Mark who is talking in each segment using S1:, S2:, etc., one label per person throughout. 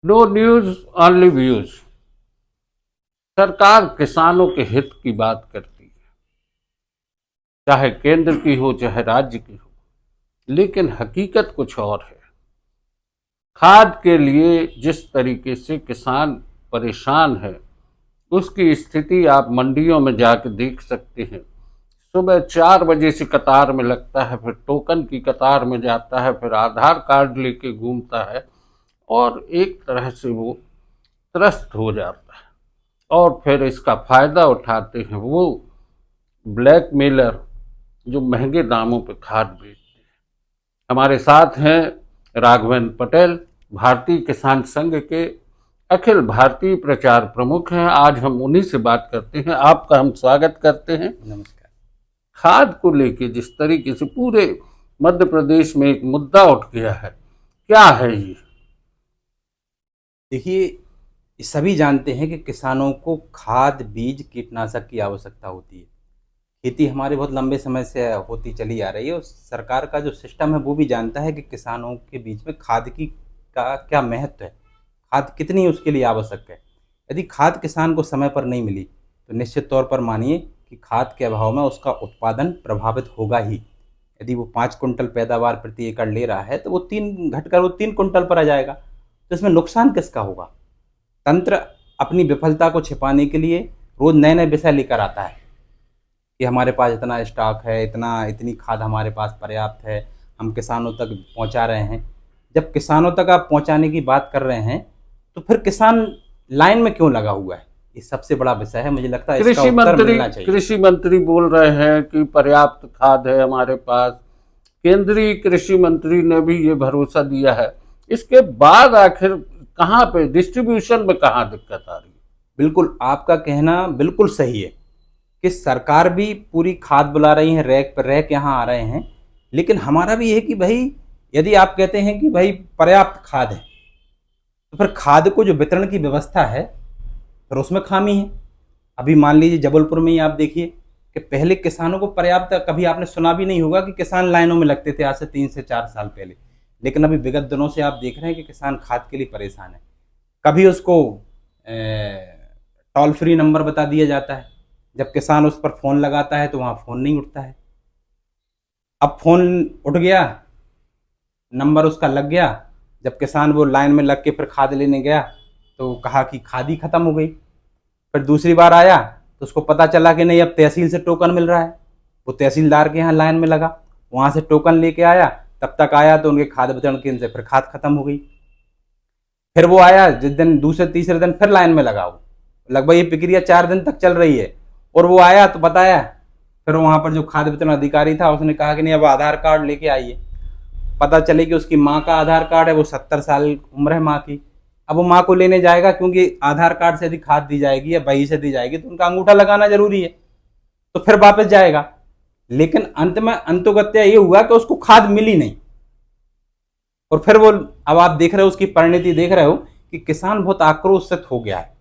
S1: No news only views. सरकार किसानों के हित की बात करती है, चाहे केंद्र की हो चाहे राज्य की हो, लेकिन हकीकत कुछ और है। खाद के लिए जिस तरीके से किसान परेशान है, उसकी स्थिति आप मंडियों में जाकर देख सकते हैं। सुबह 4 बजे से कतार में लगता है, फिर टोकन की कतार में जाता है, फिर आधार कार्ड लेके घूमता है और एक तरह से वो त्रस्त हो जाता है। और फिर इसका फायदा उठाते हैं वो ब्लैकमेलर जो महंगे दामों पर खाद बेचते हैं। हमारे साथ हैं राघवेंद्र पटेल, भारतीय किसान संघ के अखिल भारतीय प्रचार प्रमुख हैं। आज हम उन्हीं से बात करते हैं। आपका हम स्वागत करते हैं।
S2: नमस्कार।
S1: खाद को लेके जिस तरीके से पूरे मध्य प्रदेश में एक मुद्दा उठ गया है, क्या है ये?
S2: देखिए, सभी जानते हैं कि किसानों को खाद, बीज, कीटनाशक की आवश्यकता होती है। खेती हमारे बहुत लंबे समय से होती चली आ रही है और सरकार का जो सिस्टम है वो भी जानता है कि किसानों के बीच में खाद की का क्या महत्व है, खाद कितनी उसके लिए आवश्यक है। यदि खाद किसान को समय पर नहीं मिली तो निश्चित तौर पर मानिए कि खाद के अभाव में उसका उत्पादन प्रभावित होगा ही। यदि वो 5 कुंटल पैदावार प्रति एकड़ ले रहा है तो वो 3 कुंटल पर आ जाएगा। तो इसमें नुकसान किसका होगा? तंत्र अपनी विफलता को छिपाने के लिए रोज नए नए विषय लेकर आता है कि हमारे पास इतना स्टॉक है, इतनी खाद हमारे पास पर्याप्त है, हम किसानों तक पहुंचा रहे हैं। जब किसानों तक आप पहुंचाने की बात कर रहे हैं तो फिर किसान लाइन में क्यों लगा हुआ है? ये सबसे बड़ा विषय है। मुझे लगता है इसका उत्तर मिलना चाहिए।
S1: कृषि मंत्री बोल रहे हैं कि पर्याप्त खाद है हमारे पास। केंद्रीय कृषि मंत्री ने भी ये भरोसा दिया है। इसके बाद आखिर कहाँ पे डिस्ट्रीब्यूशन में कहाँ दिक्कत आ रही है?
S2: बिल्कुल, आपका कहना बिल्कुल सही है कि सरकार भी पूरी खाद बुला रही है, रैक पर रैक यहाँ आ रहे हैं। लेकिन हमारा भी है कि भाई, यदि आप कहते हैं कि भाई पर्याप्त खाद है तो फिर खाद को जो वितरण की व्यवस्था है फिर उसमें खामी है। अभी मान लीजिए जबलपुर में ही आप देखिए कि पहले किसानों को पर्याप्त, कभी आपने सुना भी नहीं होगा कि किसान लाइनों में लगते थे आज से 3 से 4 साल पहले। लेकिन अभी विगत दिनों से आप देख रहे हैं कि किसान खाद के लिए परेशान है। कभी उसको टोल फ्री नंबर बता दिया जाता है, जब किसान उस पर फ़ोन लगाता है तो वहाँ फ़ोन नहीं उठता है। अब फ़ोन उठ गया, नंबर उसका लग गया, जब किसान वो लाइन में लग के फिर खाद लेने गया तो कहा कि खाद ही ख़त्म हो गई। फिर दूसरी बार आया तो उसको पता चला कि नहीं, अब तहसील से टोकन मिल रहा है। वो तहसीलदार के यहाँ लाइन में लगा, वहाँ से टोकन लेके आया, तब तक आया तो उनके खाद वितरण केंद्र से फिर खाद खत्म हो गई। फिर वो आया जिस दिन, दूसरे तीसरे दिन फिर लाइन में लगा। वो लगभग ये प्रक्रिया 4 दिन तक चल रही है। और वो आया तो बताया, फिर वहाँ पर जो खाद्य वितरण अधिकारी था उसने कहा कि नहीं, अब आधार कार्ड लेके आइए। पता चले कि उसकी माँ का आधार कार्ड है, वो 70 साल उम्र है माँ की। अब वो माँ को लेने जाएगा, क्योंकि आधार कार्ड से यदि खाद दी जाएगी या बही से दी जाएगी तो उनका अंगूठा लगाना जरूरी है, तो फिर वापस जाएगा। लेकिन अंत में अंतोगत्या ये हुआ कि उसको खाद मिली नहीं। और फिर वो, अब आप देख रहे हो उसकी परिणति देख रहे हो कि किसान बहुत आक्रोशित हो गया है।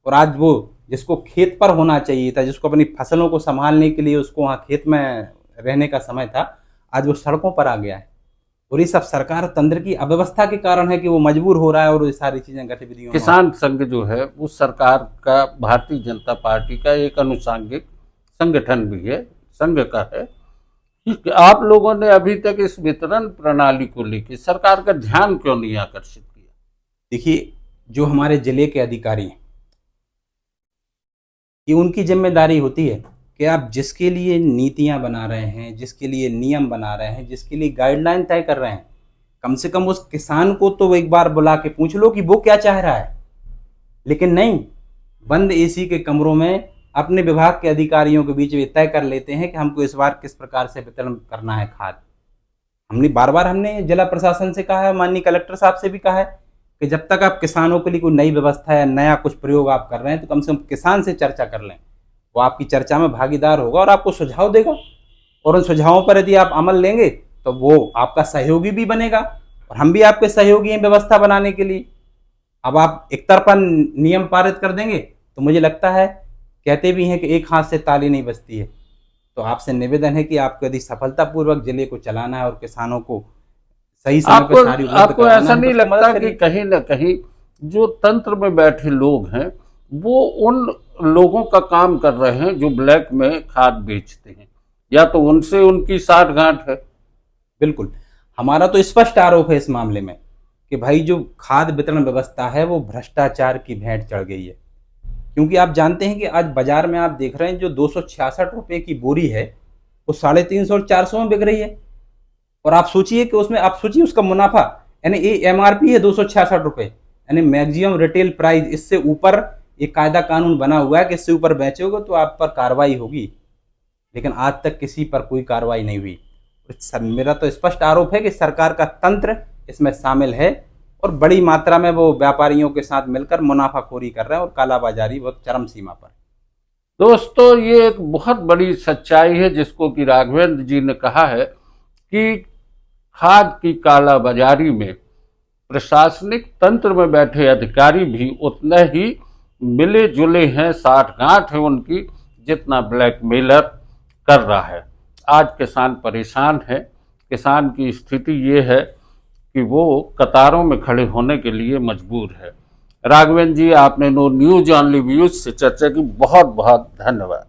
S2: और आज वो जिसको खेत पर होना चाहिए था, जिसको अपनी फसलों को संभालने के लिए उसको वहाँ खेत में रहने का समय था, आज वो सड़कों पर आ गया है। और ये सब सरकार तंत्र की अव्यवस्था के कारण है कि वो मजबूर हो रहा है और ये सारी चीजें गतिविधियों में।
S1: किसान संघ जो है वो सरकार का, भारतीय जनता पार्टी का एक अनुषांगिक संगठन भी है, संघ का है। कि आप लोगों ने अभी तक इस वितरण प्रणाली को लेकर सरकार का ध्यान क्यों नहीं आकर्षित किया?
S2: देखिए, जो हमारे जिले के अधिकारी हैं, ये उनकी जिम्मेदारी होती है कि आप जिसके लिए नीतियां बना रहे हैं, जिसके लिए नियम बना रहे हैं, जिसके लिए गाइडलाइन तय कर रहे हैं, कम से कम उस किसान को तो एक बार बुला के पूछ लो कि वो क्या चाह रहा है। लेकिन नहीं, बंद एसी के कमरों में अपने विभाग के अधिकारियों के बीच में तय कर लेते हैं कि हमको इस बार किस प्रकार से वितरण करना है खाद। हमने बार बार हमने जिला प्रशासन से कहा है, माननीय कलेक्टर साहब से भी कहा है कि जब तक आप किसानों के लिए कोई नई व्यवस्था या नया कुछ प्रयोग आप कर रहे हैं तो कम से कम किसान से चर्चा कर लें। वो आपकी चर्चा में भागीदार होगा और आपको सुझाव देगा, और उन सुझावों पर यदि आप अमल लेंगे तो वो आपका सहयोगी भी बनेगा और हम भी आपके सहयोगी हैं व्यवस्था बनाने के लिए। अब आप एक तरफा नियम पारित कर देंगे तो मुझे लगता है, कहते भी हैं कि एक हाथ से ताली नहीं बजती है। तो आपसे निवेदन है कि आपको यदि सफलतापूर्वक जिले को चलाना है और किसानों को सही समय पर सारी उपलब्ध
S1: आपको
S2: कराना
S1: ऐसा
S2: है तो
S1: नहीं
S2: उसको
S1: लगता
S2: मदद
S1: कि
S2: करिए।
S1: कहीं ना कहीं जो तंत्र में बैठे लोग हैं वो उन लोगों का काम कर रहे हैं जो ब्लैक में खाद बेचते हैं, या तो उनसे उनकी साठगांठ है।
S2: बिल्कुल, हमारा तो स्पष्ट आरोप है इस मामले में कि भाई जो खाद वितरण व्यवस्था है वो भ्रष्टाचार की भेंट चढ़ गई है। क्योंकि आप जानते हैं कि आज बाजार में आप देख रहे हैं जो 266 रुपए की बोरी है वो 350 और 400 में बिक रही है। और आप सोचिए कि उसमें आप सोचिए उसका मुनाफा, यानी ये एमआरपी है 266 रुपए, यानी मैक्सिमम रिटेल प्राइस, इससे ऊपर एक कायदा कानून बना हुआ है कि इससे ऊपर बेचोगे तो आप पर कार्रवाई होगी, लेकिन आज तक किसी पर कोई कार्रवाई नहीं हुई। मेरा तो स्पष्ट आरोप है कि सरकार का तंत्र इसमें शामिल है और बड़ी मात्रा में वो व्यापारियों के साथ मिलकर मुनाफाखोरी कर रहे हैं और कालाबाजारी बहुत चरम सीमा पर।
S1: दोस्तों, ये एक बहुत बड़ी सच्चाई है जिसको कि राघवेंद्र जी ने कहा है कि खाद की कालाबाजारी में प्रशासनिक तंत्र में बैठे अधिकारी भी उतने ही मिले जुले हैं, साठगांठ है उनकी, जितना ब्लैकमेलर कर रहा है। आज किसान परेशान है। किसान की स्थिति ये है कि वो कतारों में खड़े होने के लिए मजबूर है। राघवेंद्र जी, आपने नो न्यूज ऑनली व्यूज से चर्चा की, बहुत बहुत धन्यवाद।